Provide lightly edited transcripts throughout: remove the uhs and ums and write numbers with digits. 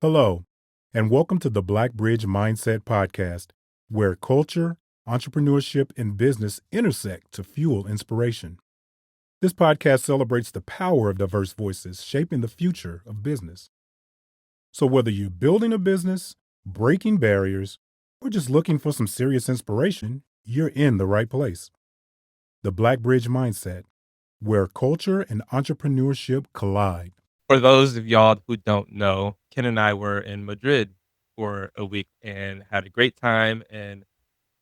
Hello, and welcome to the Black Bridge Mindset Podcast, where culture, entrepreneurship, and business intersect to fuel inspiration. This podcast celebrates the power of diverse voices shaping the future of business. So, whether you're building a business, breaking barriers, or just looking for some serious inspiration, you're in the right place. The Black Bridge Mindset, where culture and entrepreneurship collide. For those of y'all who don't know, Ken and I were in Madrid for a week and had a great time and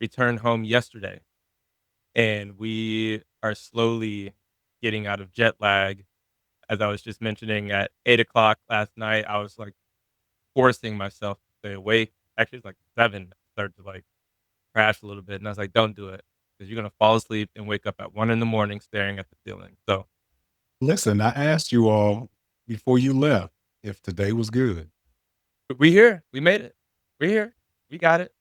returned home yesterday. And we are slowly getting out of jet lag. As I was just mentioning, at 8 o'clock last night, I was like forcing myself to stay awake. Actually, it's like 7. I started to like crash a little bit. And I was like, don't do it because you're going to fall asleep and wake up at 1 in the morning staring at the ceiling. So Listen, I asked you all before you left if today was good. we here. We made it. We're here. We got it.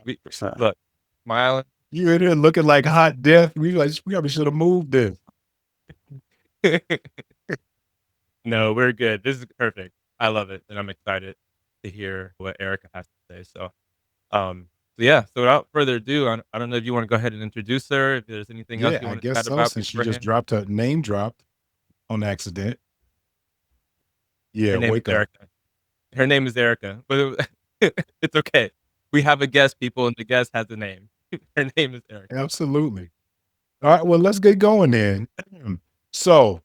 We So, look, smiling. you in here looking like hot death. We probably should have moved this. No, we're good. This is perfect. I love it, and I'm excited to hear what Erica has to say. So without further ado, I don't know if you want to go ahead and introduce her. If there's anything else Yeah, you I want to guess chat so. about Since she just beforehand. dropped her name dropped on accident. Yeah, Her name is wake up. Erica. Her name is Erica, but it's okay. We have a guest, people, and the guest has a name. Her name is Erica. Absolutely. All right, well, let's get going then. So,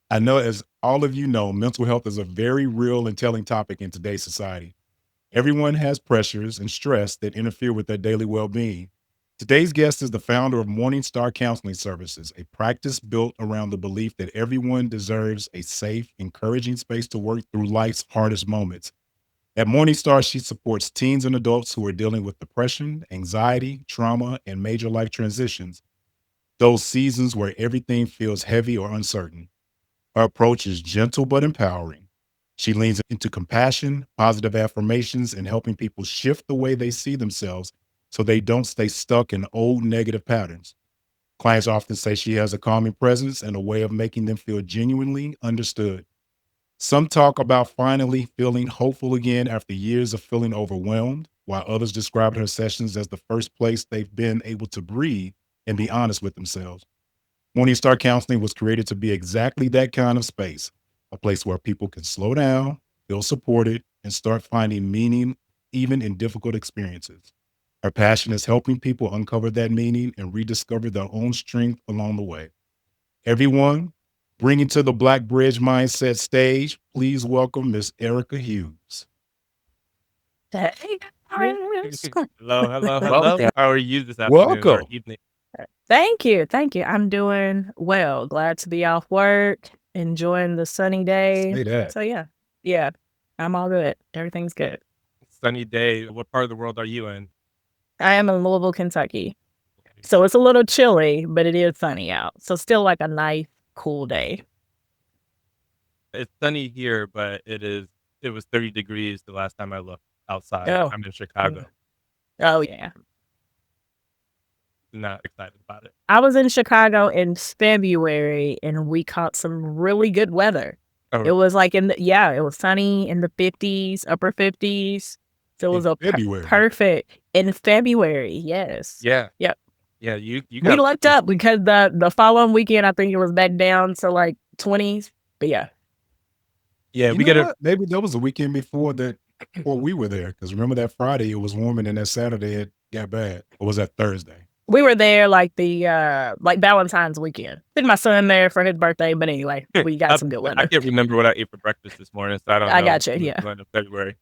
I know, as all of you know, mental health is a very real and telling topic in today's society. Everyone has pressures and stress that interfere with their daily well being. Today's guest is the founder of Morningstar Counseling Services, a practice built around the belief that everyone deserves a safe, encouraging space to work through life's hardest moments. At Morningstar, she supports teens and adults who are dealing with depression, anxiety, trauma, and major life transitions, those seasons where everything feels heavy or uncertain. Her approach is gentle but empowering. She leans into compassion, positive affirmations, and helping people shift the way they see themselves so they don't stay stuck in old negative patterns. Clients often say she has a calming presence and a way of making them feel genuinely understood. Some talk about finally feeling hopeful again after years of feeling overwhelmed, while others describe her sessions as the first place they've been able to breathe and be honest with themselves. Morningstar Counseling was created to be exactly that kind of space, a place where people can slow down, feel supported, and start finding meaning even in difficult experiences. Her passion is helping people uncover that meaning and rediscover their own strength along the way. Everyone, bringing to the Black Bridge Mindset stage, please welcome Miss Erica Hughes. Hey, guys. Hello, hello, Well, hello. there. How are you this afternoon or Welcome. evening? Thank you. Thank you. I'm doing well. Glad to be off work, enjoying the sunny day. Say that. So, yeah, I'm all good. Everything's good. Sunny day. What part of the world are you in? I am in Louisville, Kentucky. So it's a little chilly, but it is sunny out. So still like a nice, cool day. It's sunny here, but it was 30 degrees the last time I looked outside. Oh, I'm in Chicago. oh yeah. Not excited about it. I was in Chicago in February and we caught some really good weather. Oh, It was like it was sunny in the 50s, upper 50s. So it was In a February. perfect in February. Yes. yeah. Yep. Yeah, you We got lucked up because the following weekend, I think it was back down to like 20s. But yeah. Yeah, You we know get a what? Maybe there was a weekend before that, before we were there. Because remember that Friday it was warm, and then that Saturday it got bad. Or was that Thursday? We were there like like Valentine's weekend. Took my son there for his birthday. But anyway, we got some good I weather. can't remember what I ate for breakfast this morning, so I don't I know. gotcha, It was yeah. the end of February.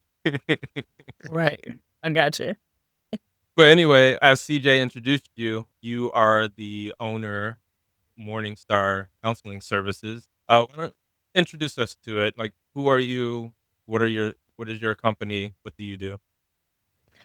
Right. I gotcha. But anyway, as CJ introduced you, you are the owner, Morningstar Counseling Services. Why don't introduce us to it? Like, who are you? What is your company? What do you do?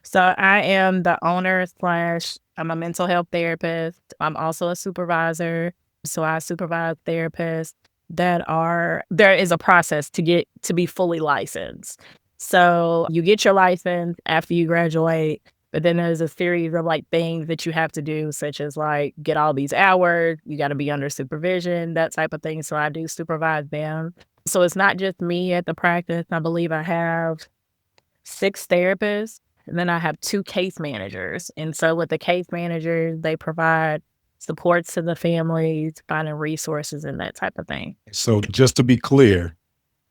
So I am the owner slash I'm a mental health therapist. I'm also a supervisor. So I supervise therapists there is a process to get to be fully licensed. So you get your license after you graduate, but then there's a series of like things that you have to do, such as like get all these hours, you got to be under supervision, that type of thing. So I do supervise them. So it's not just me at the practice. I believe I have 6 therapists, and then I have 2 case managers. And so with the case managers, they provide supports to the families, finding resources and that type of thing. So just to be clear,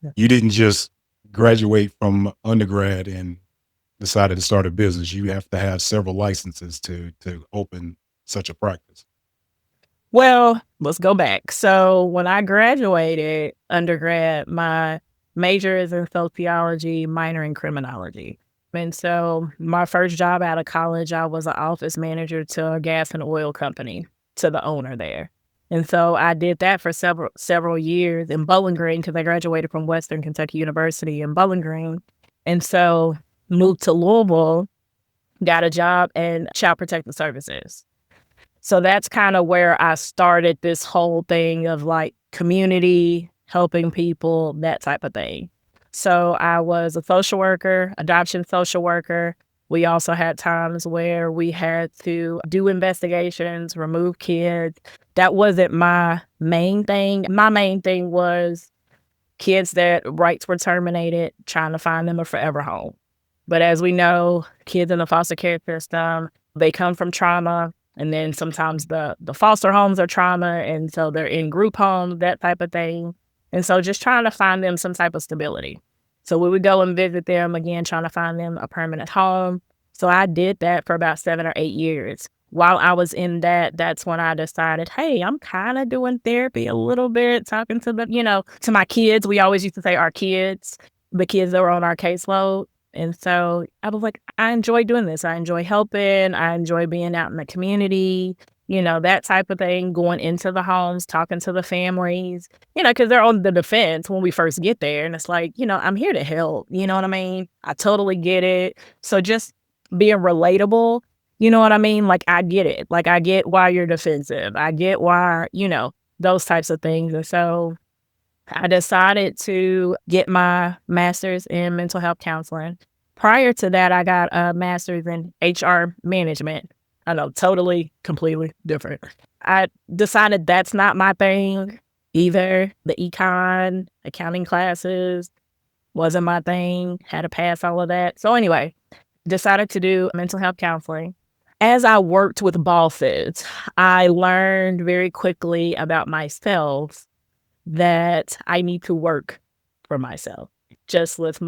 Yeah. you didn't just graduate from undergrad and decided to start a business. You have to have several licenses to open such a practice. Well, let's go back. So when I graduated undergrad, my major is in sociology, minor in criminology. And so my first job out of college, I was an office manager to a gas and oil company, to the owner there. And so I did that for several years in Bowling Green because I graduated from Western Kentucky University in Bowling Green. And so moved to Louisville, got a job in Child Protective Services. So that's kind of where I started this whole thing of like community, helping people, that type of thing. So I was a social worker, adoption social worker. We also had times where we had to do investigations, remove kids. That wasn't my main thing. My main thing was kids that rights were terminated, trying to find them a forever home. But as we know, kids in the foster care system, they come from trauma. And then sometimes the foster homes are trauma, and so they're in group homes, that type of thing. And so just trying to find them some type of stability. So we would go and visit them again, trying to find them a permanent home. So I did that for about 7 or 8 years. While I was in that, that's when I decided, hey, I'm kind of doing therapy a little bit, talking to them, to my kids. We always used to say our kids, the kids that were on our caseload. And so I was like, I enjoy doing this. I enjoy helping. I enjoy being out in the community, that type of thing, going into the homes, talking to the families, because they're on the defense when we first get there. And it's like, I'm here to help. You know what I mean? I totally get it. So just being relatable, you know what I mean? Like, I get it. Like, I get why you're defensive. I get why, those types of things. And so I decided to get my master's in mental health counseling. Prior to that, I got a master's in HR management. I know, totally, completely different. I decided that's not my thing either. The econ, accounting classes wasn't my thing. Had to pass all of that. So anyway, decided to do mental health counseling. As I worked with bosses, I learned very quickly about myself that I need to work for myself. Just with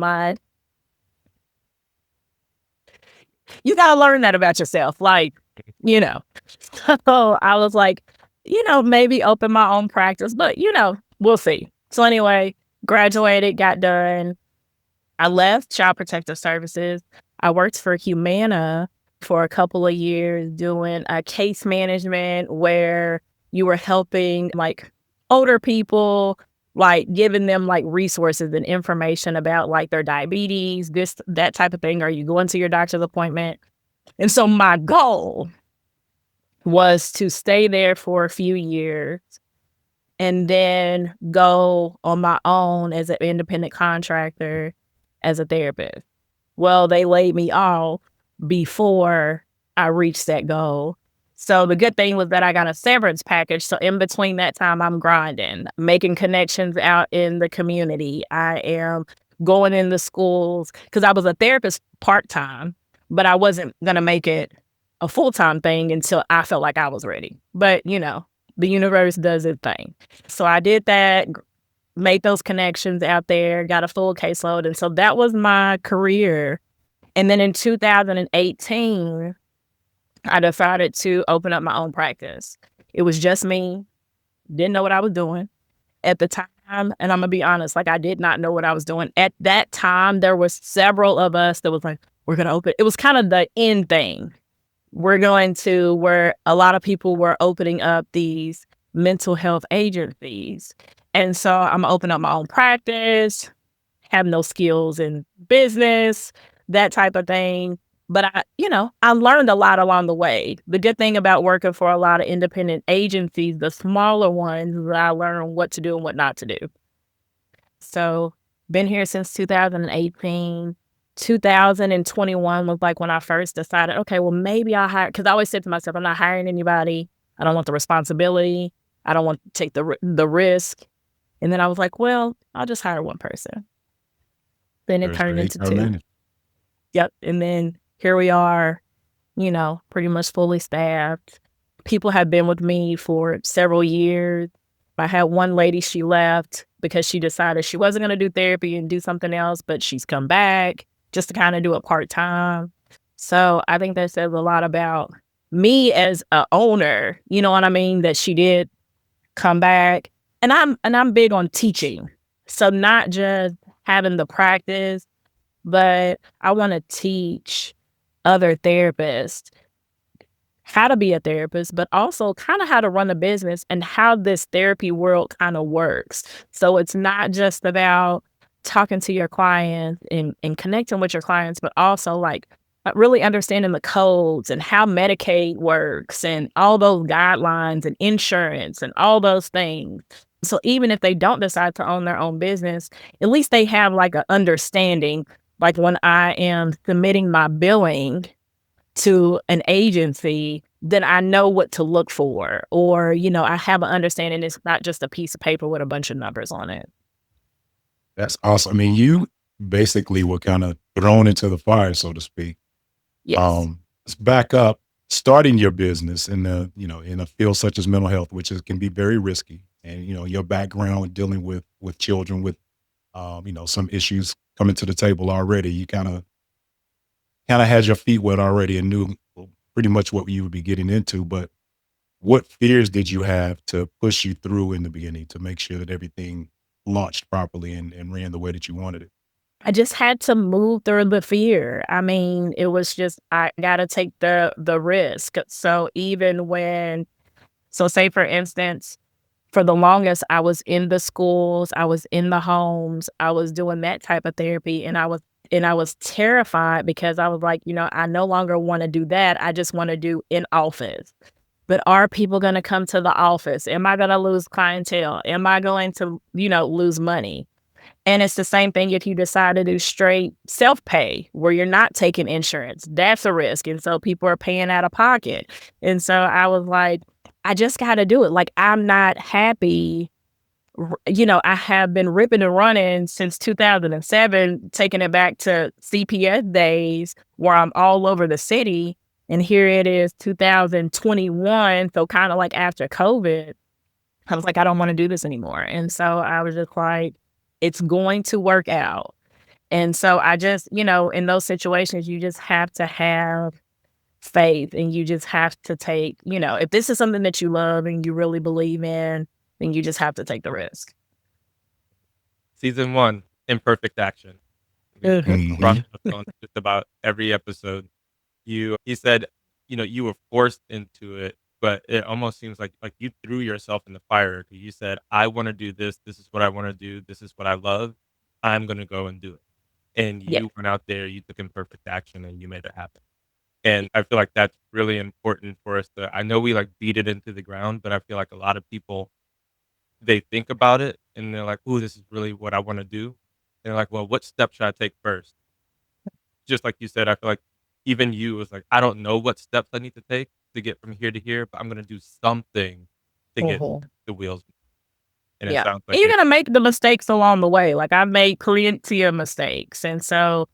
you gotta learn that about yourself. Like, So I was like, maybe open my own practice, but we'll see. So anyway, graduated, got done. I left Child Protective Services. I worked for Humana for a couple of years doing a case management where you were helping like older people, like giving them like resources and information about like their diabetes, that type of thing. Are you going to your doctor's appointment? And so my goal was to stay there for a few years and then go on my own as an independent contractor as a therapist. Well, they laid me off before I reached that goal. So the good thing was that I got a severance package. So in between that time, I'm grinding, making connections out in the community. I am going into schools because I was a therapist part-time, but I wasn't going to make it a full-time thing until I felt like I was ready. But, the universe does its thing. So I did that, made those connections out there, got a full caseload. And so that was my career. And then in 2018, I decided to open up my own practice. It was just me, didn't know what I was doing at the time. And I'm going to be honest, like I did not know what I was doing. At that time, there was several of us that was like, we're going to open. It was kind of the end thing. We're going to where a lot of people were opening up these mental health agencies. And so I'm opening up my own practice, have no skills in business, that type of thing. But I learned a lot along the way. The good thing about working for a lot of independent agencies, the smaller ones, is I learned what to do and what not to do. So been here since 2018. 2021 was like when I first decided, okay, well, maybe I'll hire, because I always said to myself, I'm not hiring anybody. I don't want the responsibility. I don't want to take the risk. And then I was like, well, I'll just hire one person. Then it There's turned the into HR 2. manager. Yep. And then here we are, pretty much fully staffed. People have been with me for several years. I had one lady, she left because she decided she wasn't going to do therapy and do something else, but she's come back just to kind of do it part-time. So I think that says a lot about me as a owner, you know what I mean, that she did come back. And I'm big on teaching. So not just having the practice, but I want to teach other therapists how to be a therapist, but also kind of how to run a business and how this therapy world kind of works. So it's not just about talking to your clients and connecting with your clients, but also like really understanding the codes and how Medicaid works and all those guidelines and insurance and all those things. So even if they don't decide to own their own business, at least they have like an understanding. Like when I am submitting my billing to an agency, then I know what to look for. Or, I have an understanding it's not just a piece of paper with a bunch of numbers on it. That's awesome. I mean, you basically were kind of thrown into the fire, so to speak. Yes. Let's back up. Starting your business in in a field such as mental health, can be very risky, and your background dealing with children with some issues coming to the table already. You kind of had your feet wet already and knew pretty much what you would be getting into. But what fears did you have to push you through in the beginning to make sure that everything launched properly and ran the way that you wanted it? I just had to move through the fear. I mean, it was just I gotta take the risk. So say for instance, for the longest I was in the schools, I was in the homes, I was doing that type of therapy, and I was terrified because I was like, I no longer want to do that. I just want to do in office. But are people going to come to the office? Am I going to lose clientele? Am I going to, lose money? And it's the same thing if you decide to do straight self-pay where you're not taking insurance. That's a risk. And so people are paying out of pocket. And so I was like, I just got to do it. Like, I'm not happy. I have been ripping and running since 2007, taking it back to CPS days where I'm all over the city. And here it is 2021. So kind of like after COVID, I was like, I don't want to do this anymore. And so I was just like, it's going to work out. And so I just, in those situations, you just have to have faith and you just have to take, if this is something that you love and you really believe in, then you just have to take the risk. Season 1, imperfect action. We've brought Mhm. this on just about every episode. You said, you were forced into it, but it almost seems like you threw yourself in the fire. You said, "I wanna do this. This is what I wanna do. This is what I love. I'm gonna go and do it." And Yeah. you went out there, you took imperfect action, and you made it happen. And I feel like that's really important for us to I know we, like, beat it into the ground, but I feel like a lot of people, they think about it, and they're like, "Ooh, this is really what I wanna do." They're like, "Well, what step should I take first?" Just like you said, I feel like even you was like, "I don't know what steps I need to take to get from here to here, but I'm gonna do something to get Mhm. the wheels." And it Yeah. sounds And like you're you're gonna make the mistakes along the way. Like I've made plenty of mistakes. And so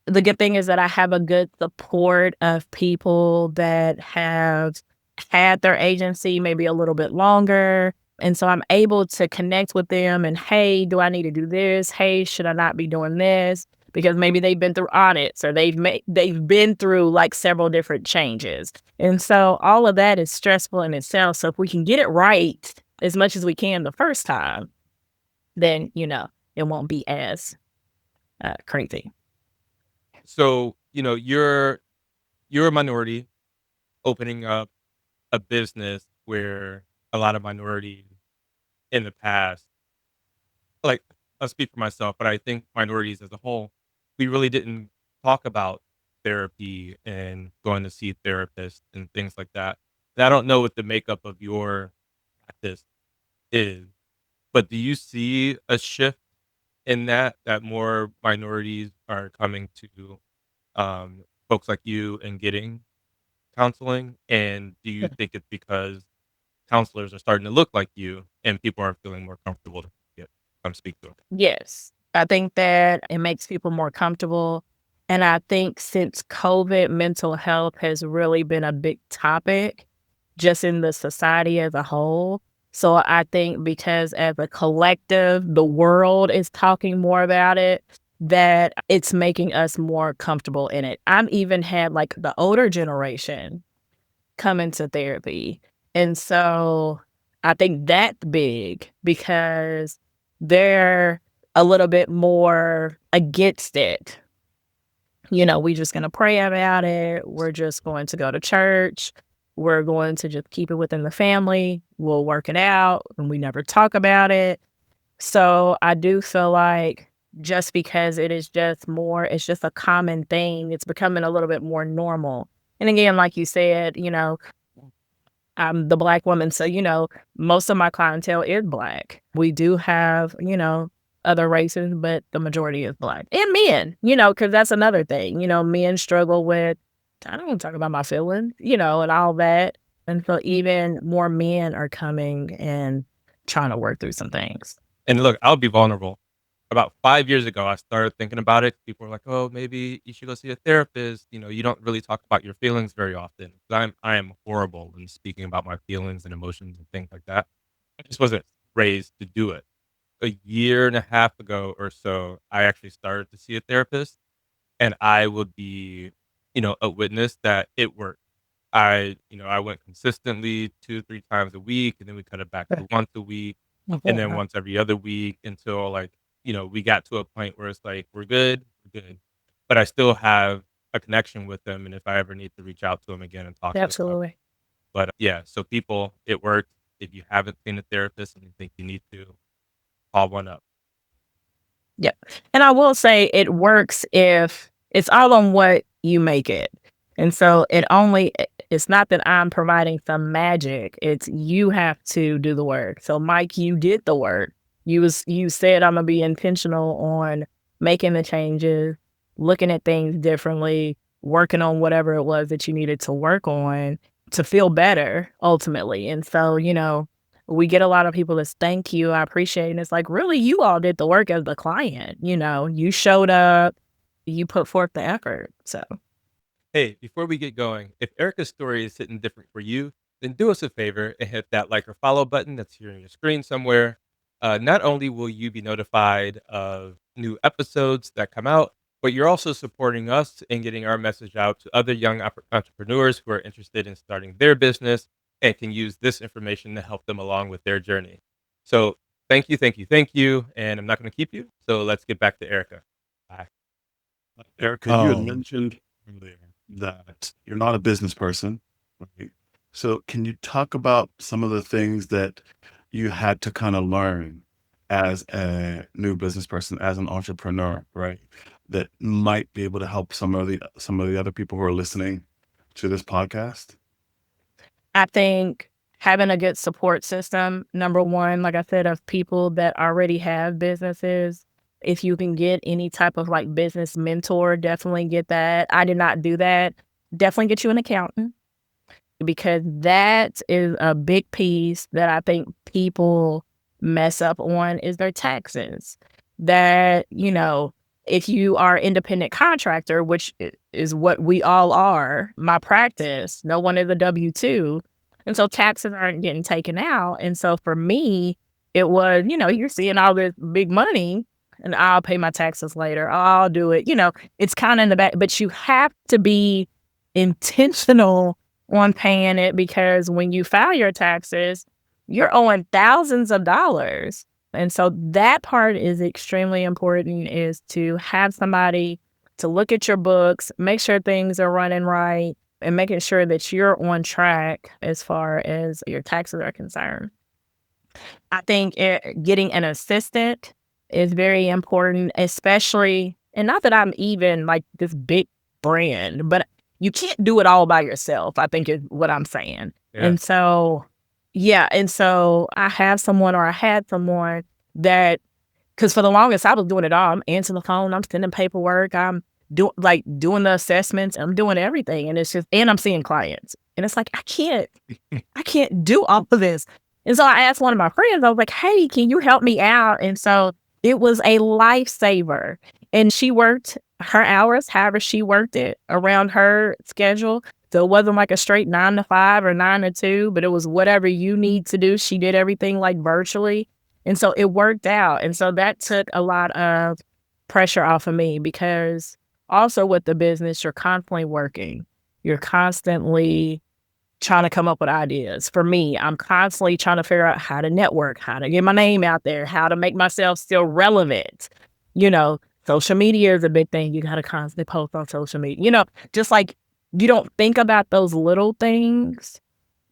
the good thing is that I have a good support of people that have had their agency maybe a little bit longer. And so I'm able to connect with them and, hey, do I need to do this? Hey, should I not be doing this? Because maybe they've been through audits or they've been through like several different changes. And so all of that is stressful in itself. So if we can get it right as much as we can the first time, then, it won't be as crazy. so, you're a minority opening up a business where a lot of minorities in the past, like, I'll speak for myself, but I think minorities as a whole, we really didn't talk about therapy and going to see therapists and things like that. And I don't know what the makeup of your practice is, but do you see a shift in that more minorities are coming to, folks like you and getting counseling? And do you think it's because counselors are starting to look like you and people are feeling more comfortable to get come speak to them. Yes. I think that it makes people more comfortable. And I think since COVID, mental health has really been a big topic just in the society as a whole. So I think because as a collective, the world is talking more about it, that it's making us more comfortable in it. I've even had like the older generation come into therapy. And so I think that's big because they're a little bit more against it. We just going to pray about it. We're just going to go to church. We're going to just keep it within the family. We'll work it out and we never talk about it. So I do feel like just because it's just a common thing, it's becoming a little bit more normal. And again, like you said, I'm the Black woman. So, most of my clientele is Black. We do have, other races, but the majority is Black. And men, because that's another thing. Men struggle with, I don't want to talk about my feelings, and all that. And so even more men are coming and trying to work through some things. And look, I'll be vulnerable. About 5 years ago, I started thinking about it. People were like, "Oh, maybe you should go see a therapist. You don't really talk about your feelings very often." 'Cause I am horrible in speaking about my feelings and emotions and things like that. I just wasn't raised to do it. A year and a half ago or so, I actually started to see a therapist, and I would be, a witness that it worked. I went consistently 2, 3 times a week, and then we cut it back to once a week, and then once every other week until, like, we got to a point where it's like, we're good. But I still have a connection with them, and if I ever need to reach out to them again and talk to them. Absolutely. But, yeah, so people, it worked. If you haven't seen a therapist and you think you need to, call one up. Yeah. And I will say it works if it's all on what you make it. And so it's not that I'm providing some magic. It's you have to do the work. So Mike, you did the work. You said I'm gonna be intentional on making the changes, looking at things differently, working on whatever it was that you needed to work on to feel better ultimately. And so, we get a lot of people that thank you. I appreciate it. And it's like, really, you all did the work as the client. You showed up, you put forth the effort. So Hey, before we get going, if Erica's story is hitting different for you, then do us a favor and hit that like or follow button that's here on your screen somewhere. Not only will you be notified of new episodes that come out, but you're also supporting us in getting our message out to other young entrepreneurs who are interested in starting their business and can use this information to help them along with their journey. So thank you, thank you, thank you. And I'm not going to keep you. So let's get back to Erica. Bye. Erica, you had mentioned earlier that you're not a business person, right? So can you talk about some of the things that you had to kind of learn as a new business person, as an entrepreneur, right? That might be able to help some of the other people who are listening to this podcast? I think having a good support system, number one, like I said, of people that already have businesses. If you can get any type of like business mentor, definitely get that. I did not do that. Definitely get you an accountant because that is a big piece that I think people mess up on is their taxes. That, if you are independent contractor, which is what we all are, my practice, no one is a W-2. And so taxes aren't getting taken out. And so for me, it was, you're seeing all this big money and I'll pay my taxes later. I'll do it. It's kind of in the back, but you have to be intentional on paying it because when you file your taxes, you're owing thousands of dollars. And so that part is extremely important, is to have somebody to look at your books, make sure things are running right, and making sure that you're on track as far as your taxes are concerned. I think getting an assistant is very important, especially, and not that I'm even like this big brand, but you can't do it all by yourself, I think is what I'm saying. Yeah. And so, I had someone that, because for the longest I was doing it all. I'm answering the phone, I'm sending paperwork, I'm doing the assessments, I'm doing everything. And it's just, and I'm seeing clients. And it's like, I can't do all of this. And so I asked one of my friends, I was like, hey, can you help me out? And so it was a lifesaver. And she worked her hours, however she worked it around her schedule. So it wasn't like a straight 9 to 5 or 9 to 2, but it was whatever you need to do. She did everything like virtually. And so it worked out. And so that took a lot of pressure off of me, because also with the business, you're constantly working. You're constantly trying to come up with ideas. For me, I'm constantly trying to figure out how to network, how to get my name out there, how to make myself still relevant. You know, social media is a big thing. You got to constantly post on social media. You know, just like you don't think about those little things.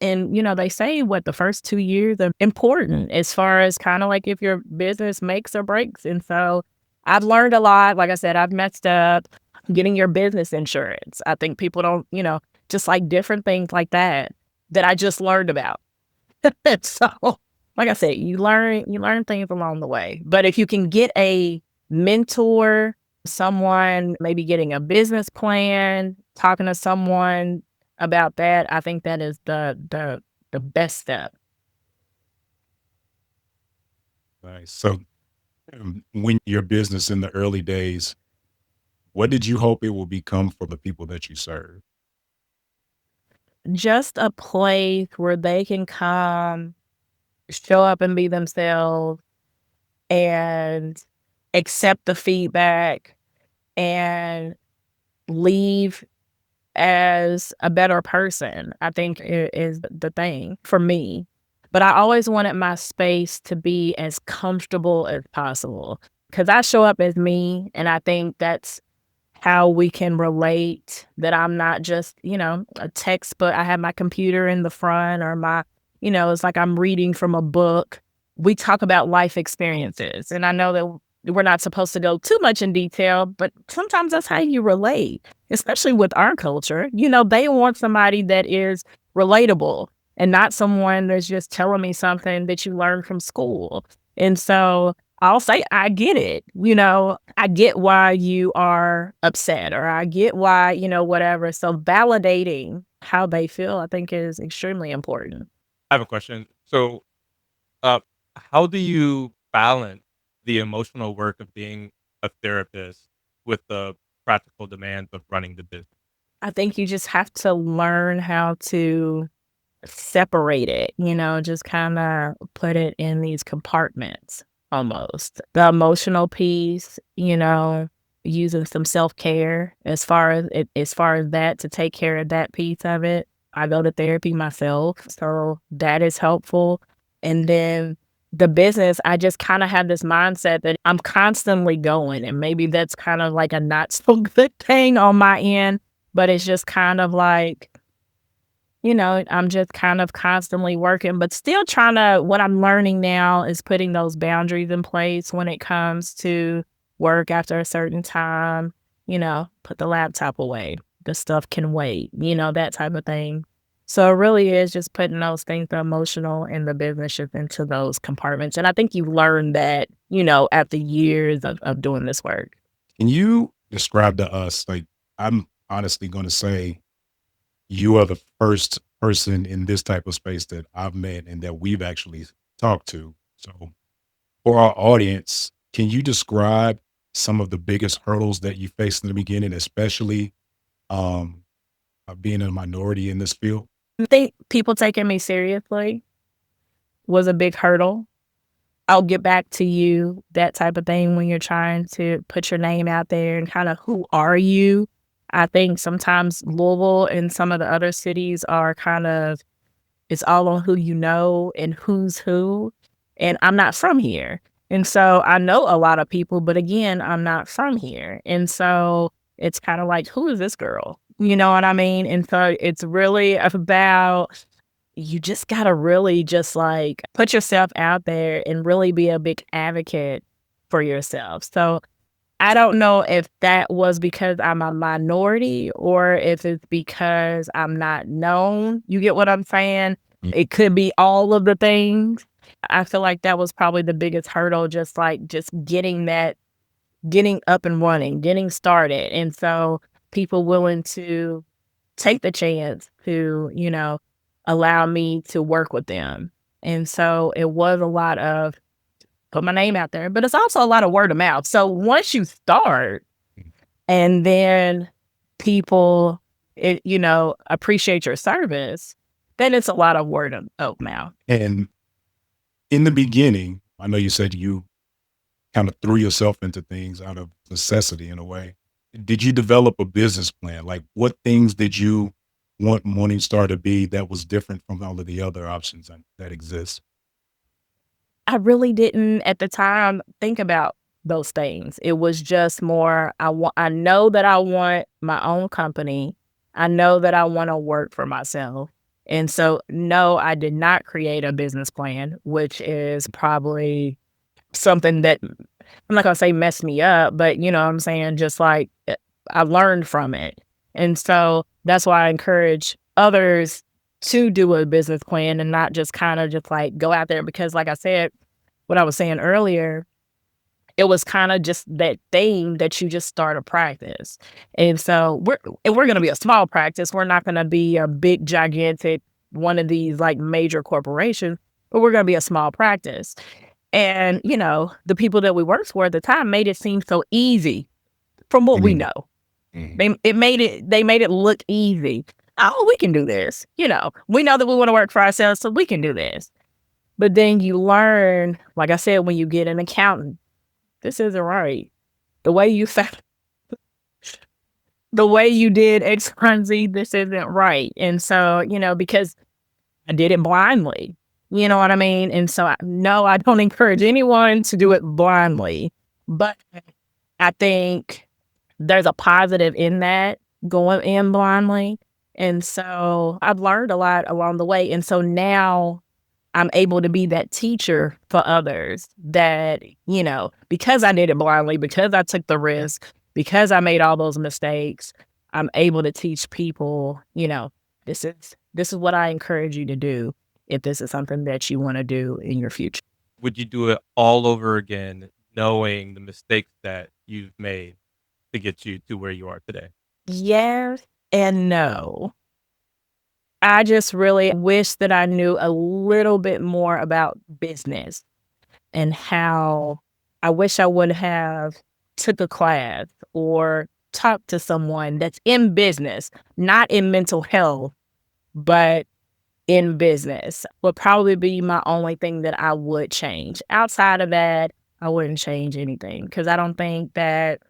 And, you know, they say the first 2 years are important as far as kind of like if your business makes or breaks. And so I've learned a lot. Like I said, I've messed up getting your business insurance. I think people don't, just like different things like that I just learned about. So, like I said, you learn things along the way. But if you can get a mentor, someone maybe getting a business plan, talking to someone about that, I think that is the best step. Nice. So, when your business in the early days, what did you hope it will become for the people that you serve? Just a place where they can come, show up and be themselves, and accept the feedback and leave as a better person, I think is the thing for me. But I always wanted my space to be as comfortable as possible, because I show up as me, and I think that's how we can relate, that I'm not just, a text, but I have my computer in the front, or it's like I'm reading from a book. We talk about life experiences, and I know that we're not supposed to go too much in detail, but sometimes that's how you relate, especially with our culture. They want somebody that is relatable and not someone that's just telling me something that you learned from school. And so I'll say, I get it. I get why you are upset, or I get why, whatever. So validating how they feel, I think, is extremely important. I have a question. So, uh, how do you balance the emotional work of being a therapist with the practical demands of running the business? I think you just have to learn how to separate it, just kind of put it in these compartments almost. The emotional piece, using some self-care as far as that, to take care of that piece of it. I go to therapy myself, so that is helpful. And then the business, I just kind of have this mindset that I'm constantly going, and maybe that's kind of like a not so good thing on my end, but it's just kind of like, I'm just kind of constantly working, but still what I'm learning now is putting those boundaries in place when it comes to work after a certain time, put the laptop away. The stuff can wait, that type of thing. So it really is just putting those things, the emotional and the business, just into those compartments. And I think you learn that, after years of doing this work. Can you describe to us, like, I'm honestly going to say, you are the first person in this type of space that I've met and that we've actually talked to. So, for our audience, can you describe some of the biggest hurdles that you faced in the beginning, especially being a minority in this field? I think people taking me seriously was a big hurdle. I'll get back to you, that type of thing, when you're trying to put your name out there and kind of, who are you? I think sometimes Louisville and some of the other cities are kind of, it's all on who you know and who's who. And I'm not from here. And so I know a lot of people, but again, I'm not from here. And so it's kind of like, who is this girl? You know what I mean? And so it's really about, you just got to really just like put yourself out there and really be a big advocate for yourself. So I don't know if that was because I'm a minority or if it's because I'm not known. You get what I'm saying? It could be all of the things. I feel like that was probably the biggest hurdle, just getting up and running, getting started. And so people willing to take the chance to, allow me to work with them And so it was a lot of put my name out there, but it's also a lot of word of mouth. So once you start and then people, appreciate your service, then it's a lot of word of mouth. And in the beginning, I know you said you kind of threw yourself into things out of necessity in a way. Did you develop a business plan? Like, what things did you want Morningstar to be that was different from all of the other options that exist? I really didn't at the time think about those things. It was just more, I know that I want my own company. I know that I want to work for myself. And so, no, I did not create a business plan, which is probably something that I'm not going to say messed me up, but you know what I'm saying? Just like I learned from it. And so that's why I encourage others to do a business plan and not just kind of just like go out there, because like I said, what I was saying earlier, it was kind of just that thing that you just start a practice. And so we're going to be a small practice. We're not going to be a big, gigantic, one of these like major corporations, but we're going to be a small practice. And, the people that we worked for at the time made it seem so easy from what we know. They made it look easy. Oh, we can do this. We know that we want to work for ourselves, so we can do this. But then you learn, like I said, when you get an accountant, this isn't right. The way you did X, Y, and Z, this isn't right. And so, because I did it blindly, you know what I mean? And so, I don't encourage anyone to do it blindly. But I think there's a positive in that, going in blindly. And so I've learned a lot along the way. And so now I'm able to be that teacher for others that, because I did it blindly, because I took the risk, because I made all those mistakes, I'm able to teach people, this is what I encourage you to do if this is something that you want to do in your future. Would you do it all over again, knowing the mistakes that you've made to get you to where you are today? Yes and no. I just really wish that I knew a little bit more about business and how I wish I would have took a class or talked to someone that's in business, not in mental health, but in business would probably be my only thing that I would change. Outside of that, I wouldn't change anything because I don't think that,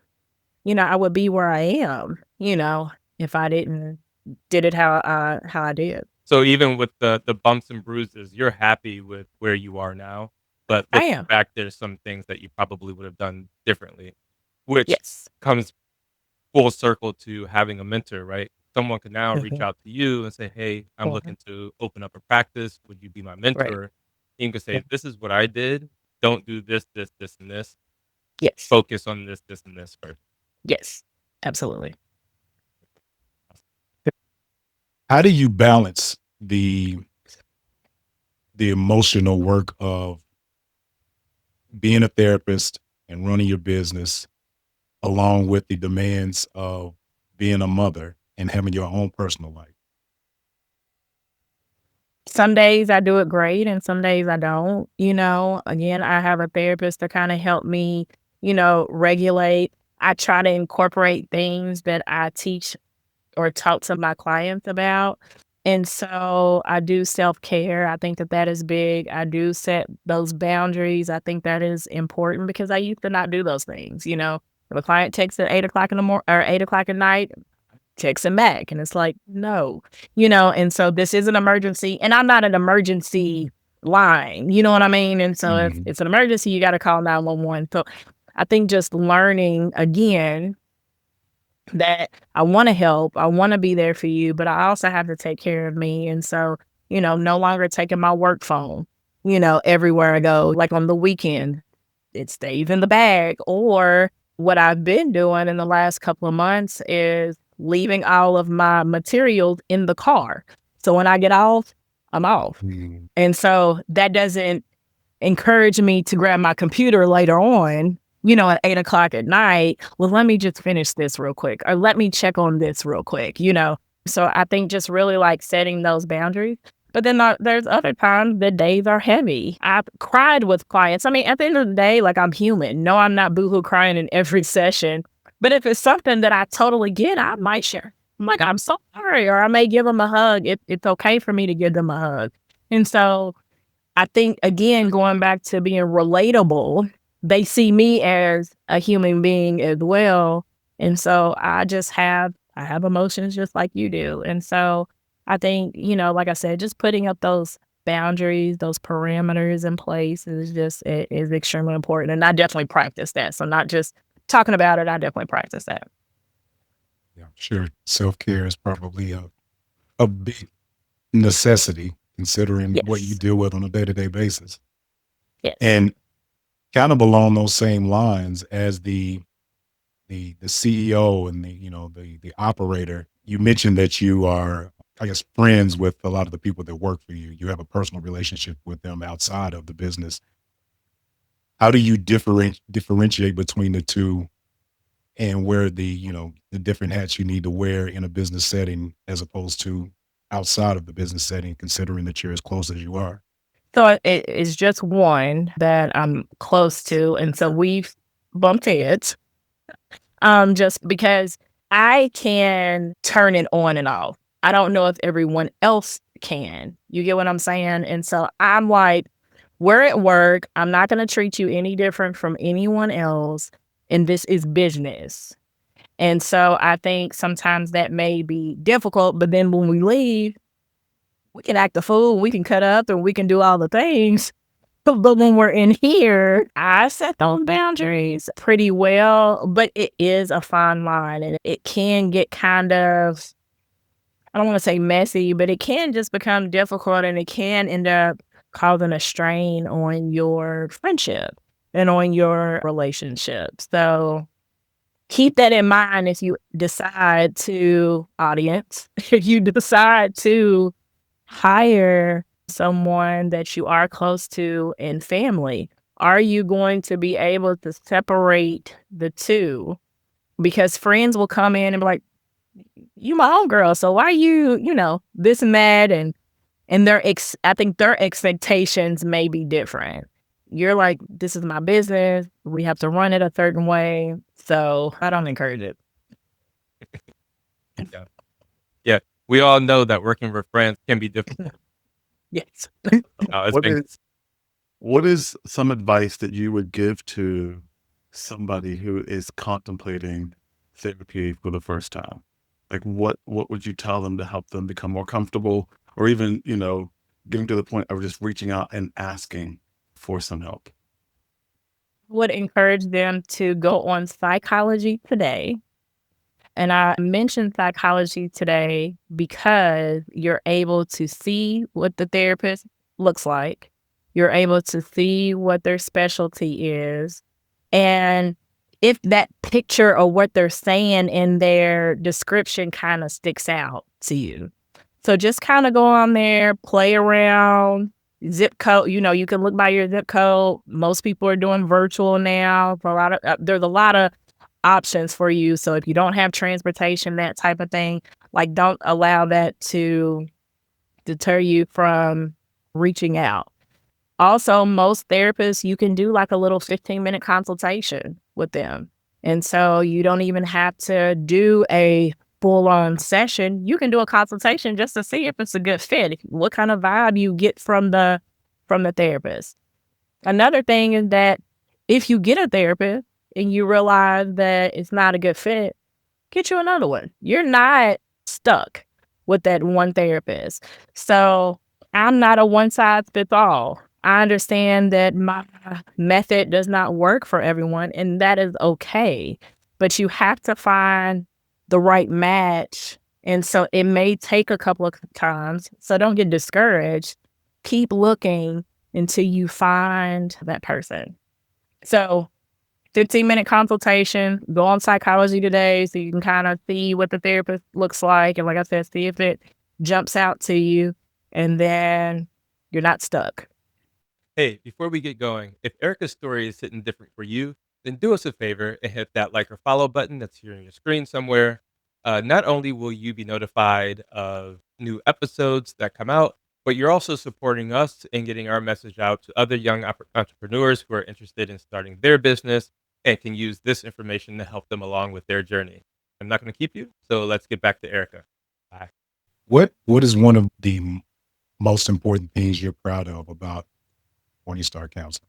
I would be where I am, if I did it how I did. So even with the bumps and bruises, you're happy with where you are now, but I looking am. back, there's some things that you probably would have done differently, which Yes. comes full circle to having a mentor, right? Someone can now reach Mhm. out to you and say, "Hey, I'm Mhm. looking to open up a practice. Would you be my Right. mentor?" You can say, "This is what I did. Don't do this, this, this, and this. Yes. Focus on this, this, and this first." Yes. Absolutely. How do you balance the emotional work of being a therapist and running your business along with the demands of being a mother and having your own personal life? Some days I do it great and some days I don't. Again, I have a therapist to kind of help me, regulate. I try to incorporate things that I teach or talk to my clients about. And so I do self-care. I think that is big. I do set those boundaries. I think that is important because I used to not do those things. If a client texts at 8:00 in the morning or 8:00 at night, text him back. And it's like, no, and so this is an emergency and I'm not an emergency line, you know what I mean? And so if it's an emergency, you got to call 911. So I think just learning again that I want to help, I want to be there for you, but I also have to take care of me. And so, no longer taking my work phone, everywhere I go, like on the weekend, it stays in the bag. Or what I've been doing in the last couple of months is leaving all of my materials in the car. So when I get off, I'm off. And so that doesn't encourage me to grab my computer later on, at 8:00 at night. Well, let me just finish this real quick, or let me check on this real quick, So I think just really like setting those boundaries. But then there's other times the days are heavy. I've cried with clients. I mean, at the end of the day, like, I'm human. No, I'm not boohoo crying in every session. But if it's something that I totally get, I might share. I'm like, I'm so sorry. Or I may give them a hug. It's okay for me to give them a hug. And so I think, again, going back to being relatable, they see me as a human being as well. And so I have emotions just like you do. And so I think, like I said, just putting up those boundaries, those parameters in place is extremely important. And I definitely practice that. So not just talking about it, I definitely practice that. Yeah, sure. Self-care is probably a big necessity considering what you Yes. deal with on a day-to-day basis. Yes. And kind of along those same lines as the CEO and the operator, you mentioned that you are, I guess, friends with a lot of the people that work for you. You have a personal relationship with them outside of the business. How do you differentiate between the two and where the different hats you need to wear in a business setting as opposed to outside of the business setting, considering that you're as close as you are? So it is just one that I'm close to. And so we've bumped heads. Just because I can turn it on and off. I don't know if everyone else can. You get what I'm saying? And so I'm like, we're at work. I'm not going to treat you any different from anyone else. And this is business. And so I think sometimes that may be difficult. But then when we leave, we can act a fool. We can cut up and we can do all the things. But when we're in here, I set those boundaries pretty well, but it is a fine line and it can get kind of, I don't want to say messy, but it can just become difficult and it can end up causing a strain on your friendship and on your relationship. So keep that in mind if you decide to, audience, if you decide to hire someone that you are close to and family. Are you going to be able to separate the two? Because friends will come in and be like, you my own girl, so why you, this and that, and I think their expectations may be different. You're like, this is my business. We have to run it a certain way. So I don't encourage it. Yeah. Yeah. We all know that working with friends can be difficult. Yes. What is some advice that you would give to somebody who is contemplating therapy for the first time? Like what would you tell them to help them become more comfortable, or even, getting to the point of just reaching out and asking for some help? Would encourage them to go on Psychology Today. And I mentioned Psychology Today because you're able to see what the therapist looks like. You're able to see what their specialty is. And if that picture or what they're saying in their description kind of sticks out to you. So just kind of go on there, play around, zip code, you can look by your zip code. Most people are doing virtual now. There's a lot of options for you. So if you don't have transportation, that type of thing, like, don't allow that to deter you from reaching out. Also, most therapists, you can do like a little 15-minute consultation with them. And so you don't even have to do a full-on session. You can do a consultation just to see if it's a good fit, what kind of vibe you get from the therapist. Another thing is that if you get a therapist and you realize that it's not a good fit, get you another one. You're not stuck with that one therapist. So I'm not a one-size-fits-all. I understand that my method does not work for everyone, and that is okay. But you have to find the right match. And so it may take a couple of times. So don't get discouraged. Keep looking until you find that person. So 15-minute consultation, go on Psychology Today so you can kind of see what the therapist looks like. And like I said, see if it jumps out to you, and then you're not stuck. Hey, before we get going, if Erica's story is hitting different for you, then do us a favor and hit that like or follow button that's here on your screen somewhere. Not only will you be notified of new episodes that come out, but you're also supporting us in getting our message out to other young entrepreneurs who are interested in starting their business and can use this information to help them along with their journey. I'm not going to keep you, so let's get back to Erica. Bye. What is one of the most important things you're proud of about Morningstar Counseling?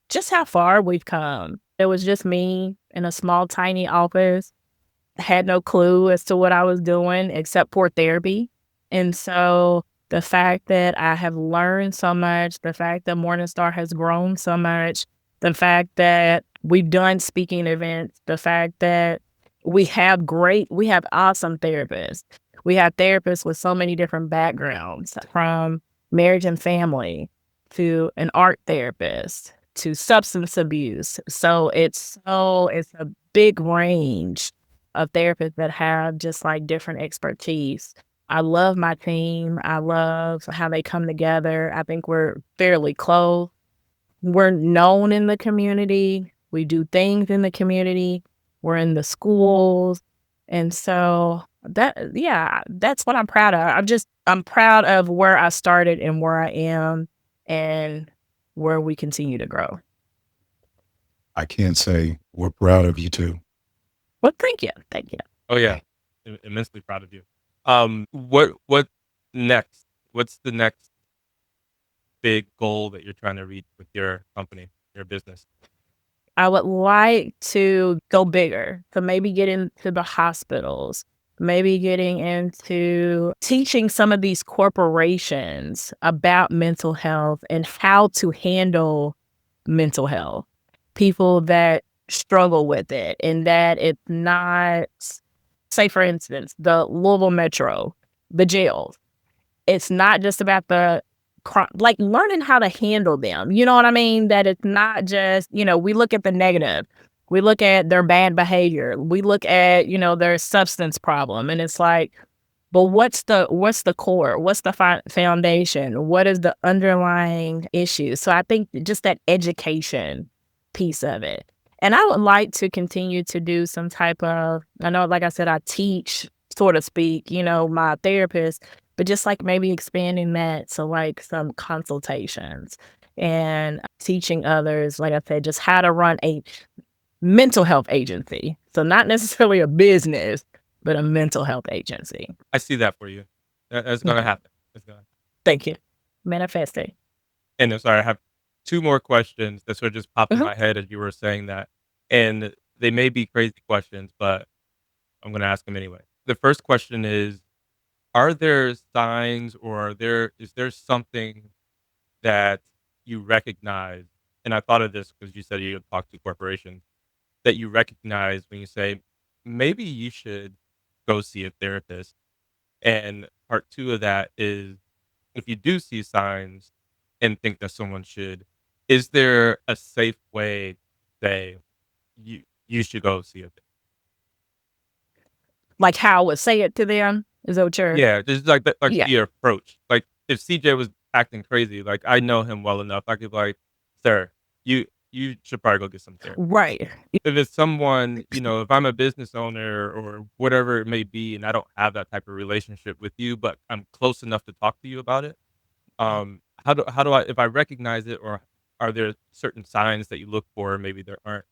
Just how far we've come. It was just me in a small, tiny office. Had no clue as to what I was doing except for therapy. And so the fact that I have learned so much, the fact that Morningstar has grown so much, the fact that we've done speaking events, the fact that we have awesome therapists. We have therapists with so many different backgrounds, from marriage and family to an art therapist to substance abuse. So it's a big range of therapists that have just like different expertise. I love my team. I love how they come together. I think we're fairly close. We're known in the community. We do things in the community. We're in the schools. And so that's what I'm proud of. I'm proud of where I started and where I am and where we continue to grow. I can't say we're proud of you too. Well, thank you. Thank you. Oh yeah, immensely proud of you. What next? What's the next big goal that you're trying to reach with your company, your business? I would like to go bigger, to maybe get into the hospitals, maybe getting into teaching some of these corporations about mental health and how to handle mental health. People that struggle with it, and that it's not, say for instance, the Louisville Metro, the jails. It's not just about the like learning how to handle them. You know what I mean? That it's not just, we look at the negative. We look at their bad behavior. We look at, their substance problem. And it's like, but what's the core? What's the foundation? What is the underlying issue? So I think just that education piece of it. And I would like to continue to do some type of, I know, like I said, I teach, so to speak, my therapist, but just like maybe expanding that to like some consultations and teaching others, like I said, just how to run a mental health agency. So not necessarily a business, but a mental health agency. I see that for you. That's going to happen. Thank you. Manifesting. And I'm sorry, I have two more questions that sort of just popped in my head as you were saying that. And they may be crazy questions, but I'm going to ask them anyway. The first question is, are there signs or is there something that you recognize? And I thought of this because you said you talk to corporations, that you recognize when you say, maybe you should go see a therapist. And part two of that is, if you do see signs and think that someone should, is there a safe way to say you should go see a therapist? Like how I would say it to them? Is that what you're... Yeah, just like that, like your approach. Like if CJ was acting crazy, like I know him well enough, I could be like, sir, you should probably go get some therapy. Right. If it's someone, if I'm a business owner or whatever it may be, and I don't have that type of relationship with you, but I'm close enough to talk to you about it, how do I, if I recognize it, or are there certain signs that you look for? Maybe there aren't,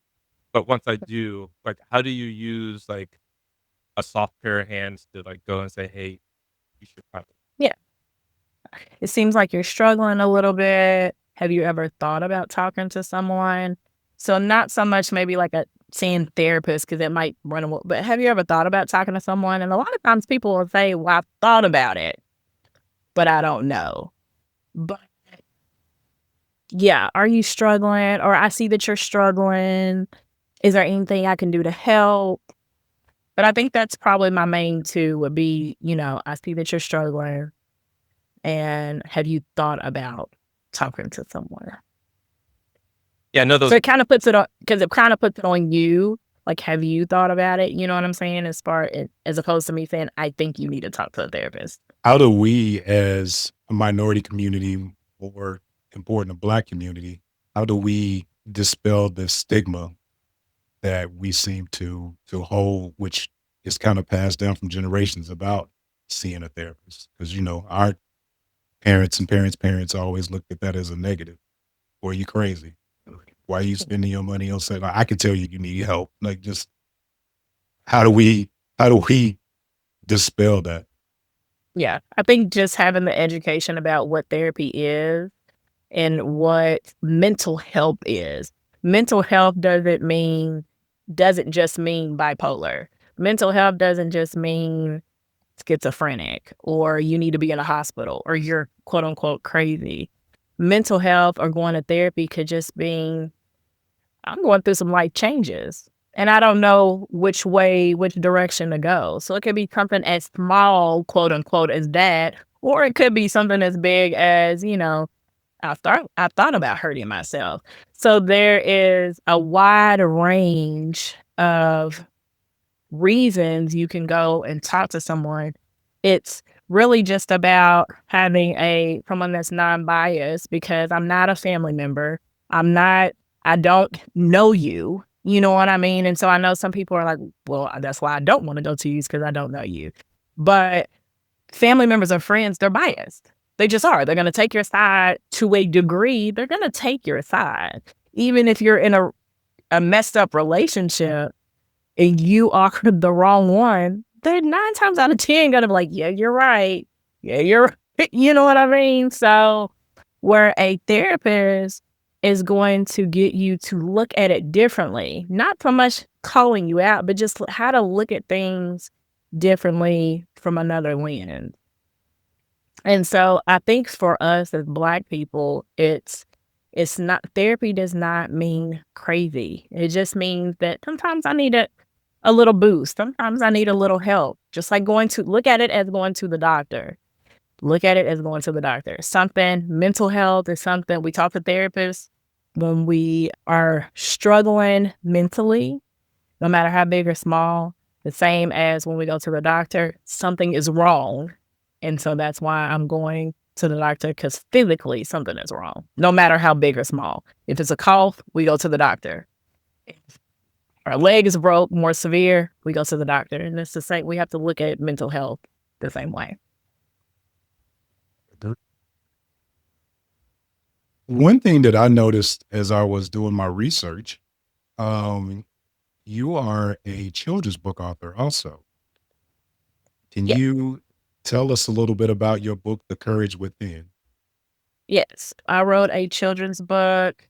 but once I do, like, how do you use like a soft pair of hands to like go and say, hey, you should probably. Yeah. It seems like you're struggling a little bit. Have you ever thought about talking to someone? So not so much maybe like a saying therapist, because it might run away, but have you ever thought about talking to someone? And a lot of times people will say, well, I've thought about it, but I don't know. But yeah, are you struggling? Or I see that you're struggling. Is there anything I can do to help? But I think that's probably my main two would be, I see that you're struggling. And have you thought about talking to someone? Yeah, no, those. So it kind of puts it on, because it kind of puts it on you. Like, have you thought about it? You know what I'm saying? As opposed to me saying, I think you need to talk to a therapist. How do we, as a minority community, or important, a Black community, how do we dispel the stigma that we seem to hold, which is kind of passed down from generations, about seeing a therapist? Because, you know, our parents and parents always looked at that as a negative. Or you crazy? Why are you spending your money on something? I can tell you need help. Like, just how do we dispel that? Yeah, I think just having the education about what therapy is and what mental health is. Mental health doesn't just mean bipolar. Mental health doesn't just mean schizophrenic or you need to be in a hospital or you're quote unquote crazy. Mental health or going to therapy could just mean I'm going through some life changes and I don't know which direction to go. So it could be something as small, quote unquote, as that, or it could be something as big as, I thought about hurting myself. So there is a wide range of reasons you can go and talk to someone. It's really just about having someone that's non-biased because I'm not a family member. I don't know you. You know what I mean? And so I know some people are like, well, that's why I don't want to go to you because I don't know you. But family members or friends, they're biased. They just are. They're going to take your side to a degree. They're going to take your side. Even if you're in a messed up relationship and you are the wrong one, they're 9 times out of 10 going to be like, yeah, you're right. Yeah, you're you know what I mean? So where a therapist is going to get you to look at it differently, not so much calling you out, but just how to look at things differently from another lens. And so I think for us as Black people, it's not, therapy does not mean crazy. It just means that sometimes I need a little boost. Sometimes I need a little help. Just like look at it as going to the doctor. Look at it as going to the doctor. Mental health is something we talk to therapists when we are struggling mentally, no matter how big or small, the same as when we go to the doctor, something is wrong. And so that's why I'm going to the doctor, because physically something is wrong, no matter how big or small. If it's a cough, we go to the doctor. If our leg is broke, more severe, we go to the doctor. And it's the same. We have to look at mental health the same way. One thing that I noticed as I was doing my research, you are a children's book author also. Can Yeah. you tell us a little bit about your book, The Courage Within? Yes, I wrote a children's book.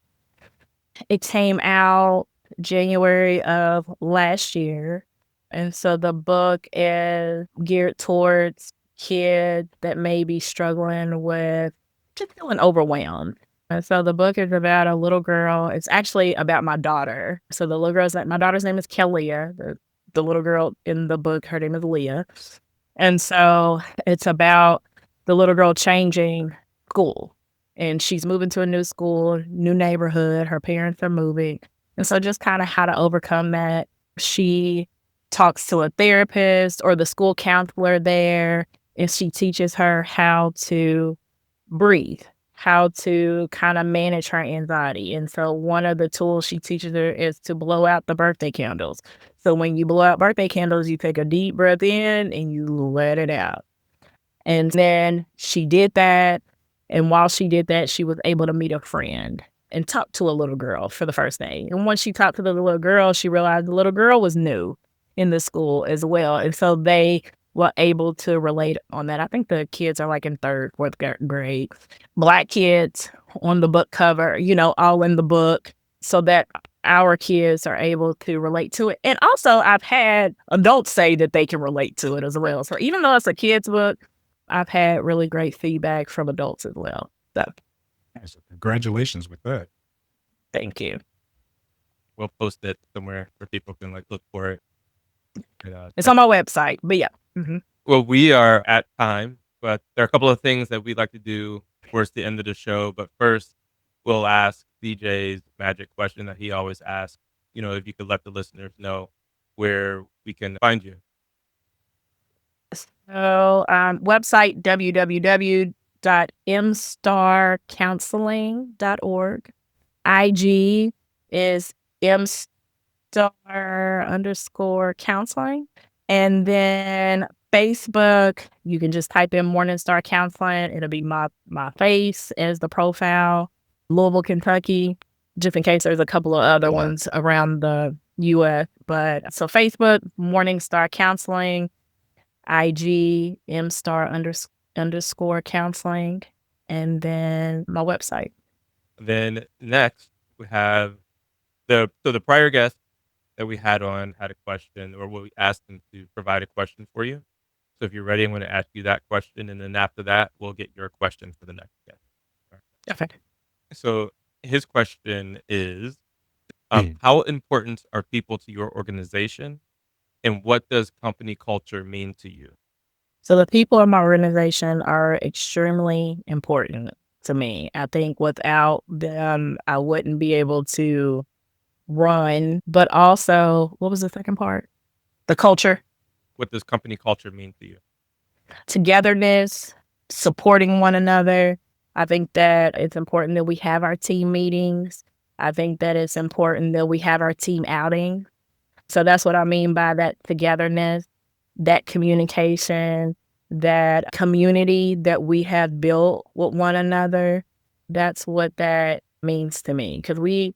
It came out January of last year. And so the book is geared towards kids that may be struggling with just feeling overwhelmed. And so the book is about a little girl. It's actually about my daughter. So my daughter's name is Kelia. The little girl in the book, her name is Leah. And so it's about the little girl changing school. And she's moving to a new school, new neighborhood. Her parents are moving. And so just kind of how to overcome that. She talks to a therapist or the school counselor there, and she teaches her how to breathe, how to kind of manage her anxiety. And so one of the tools she teaches her is to blow out the birthday candles. So when you blow out birthday candles, you take a deep breath in and you let it out. And then she did that. And while she did that, she was able to meet a friend and talk to a little girl for the first day. And once she talked to the little girl, she realized the little girl was new in the school as well. And so they were able to relate on that. I think the kids are like in 3rd, 4th grade. Black kids on the book cover, all in the book, so that our kids are able to relate to it. And also I've had adults say that they can relate to it as well. So even though it's a kid's book, I've had really great feedback from adults as well. So Congratulations with that. thank you. We'll post it somewhere where people can look for it. It's on my website, but yeah. Mm-hmm. Well, we are at time, but there are a couple of things that we'd like to do towards the end of the show. But first, we'll ask DJ's magic question that he always asks. If you could let the listeners know where we can find you. So website www.mstarcounseling.org. IG is mstar_counseling. And then Facebook, you can just type in Morningstar Counseling. It'll be my face as the profile. Louisville, Kentucky, just in case there's a couple of other ones around the U.S. But so Facebook, Morningstar Counseling, IG, __ counseling, and then my website. Then next we have the prior guest that we had on had a question, or we asked them to provide a question for you. So if you're ready, I'm going to ask you that question, and then after that, we'll get your question for the next guest. All right. Okay. So his question is, how important are people to your organization, and what does company culture mean to you? So the people in my organization are extremely important to me. I think without them, I wouldn't be able to run. But also, what was the second part? The culture, What does company culture mean to you? togetherness, supporting one another. I think that it's important that we have our team meetings. I think that it's important that we have our team outing. So that's what I mean by that togetherness, that communication, that community that we have built with one another. That's what that means to me, because we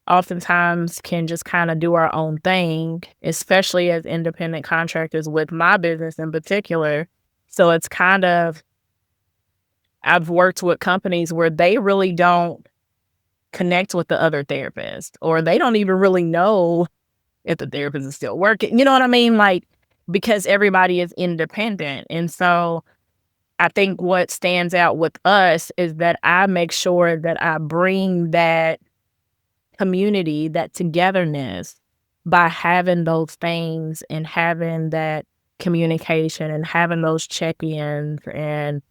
oftentimes can just kind of do our own thing, especially as independent contractors with my business in particular. So it's kind of, I've worked with companies where they really don't connect with the other therapist, or they don't even really know if the therapist is still working. You know what I mean? Like, because everybody is independent. And so I think what stands out with us is that I make sure that I bring that community, that togetherness, by having those things and having that communication and having those check-ins and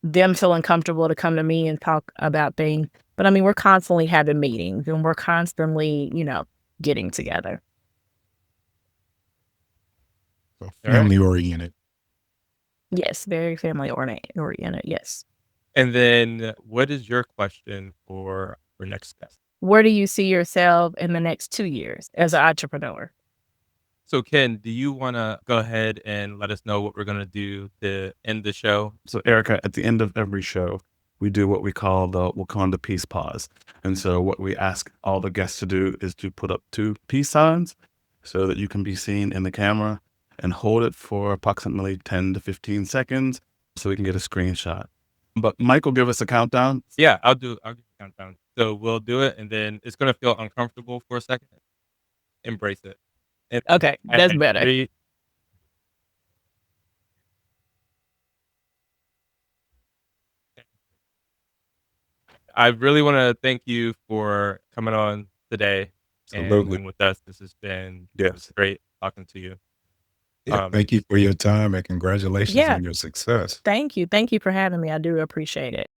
them feeling comfortable to come to me and talk about things. But I mean, we're constantly having meetings and we're constantly, getting together. So family oriented. Yes, very family oriented. Yes. And then what is your question for next guest? Where do you see yourself in the next 2 years as an entrepreneur? So Ken, do you want to go ahead and let us know what we're going to do to end the show? So Erica, at the end of every show, we do what we call the Wakanda peace pause. And so what we ask all the guests to do is to put up 2 peace signs so that you can be seen in the camera, and hold it for approximately 10 to 15 seconds so we can get a screenshot. But Mike will give us a countdown. Yeah, I'll give a countdown. So we'll do it, and then it's going to feel uncomfortable for a second. Embrace it. And Okay, that's and better. 3, I really want to thank you for coming on today Absolutely. and with us. This has been Yes. great talking to you. Yeah, thank you for your time and congratulations Yeah. on your success. Thank you. Thank you for having me. I do appreciate it.